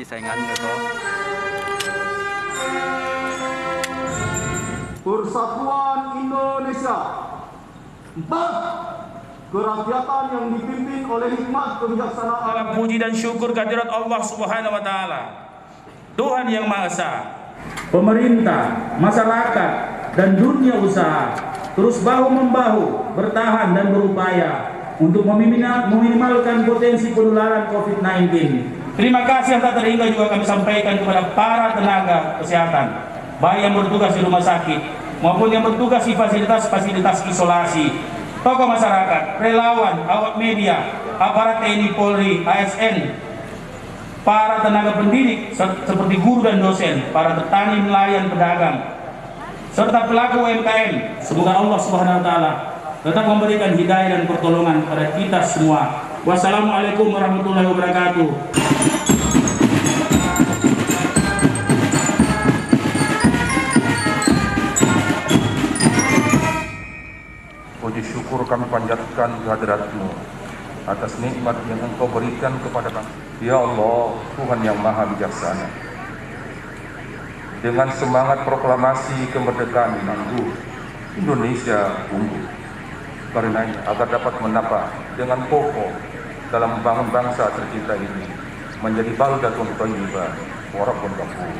jadi saingan gitu. Persatuan Indonesia. 4. Kerakyatan yang dipimpin oleh hikmat kebijaksanaan. Dalam puji dan syukur kehadirat Allah Subhanahu wa taala, Tuhan yang Maha Esa, pemerintah, masyarakat, dan dunia usaha terus bahu-membahu bertahan dan berupaya untuk meminimalkan potensi penularan COVID-19. Terima kasih yang tak terhingga juga kami sampaikan kepada para tenaga kesehatan, baik yang bertugas di rumah sakit maupun yang bertugas di fasilitas-fasilitas isolasi, tokoh masyarakat, relawan, awak media, aparat TNI Polri, ASN, para tenaga pendidik seperti guru dan dosen, para petani, nelayan, pedagang, serta pelaku UMKM. Semoga Allah Subhanahu wa taala tetap memberikan hidayah dan pertolongan kepada kita semua. Wassalamualaikum warahmatullahi wabarakatuh. Puji syukur kami panjatkan kehadirat-Mu atas nikmat yang Engkau berikan kepada kami. Ya Allah, Tuhan yang Maha Bijaksana, dengan semangat proklamasi kemerdekaan tangguh, Indonesia unggul. Karenanya, agar dapat menapa dengan kokoh dalam membangun bangsa tercinta ini menjadi baldatun thayyibah wa rabbun ghafur.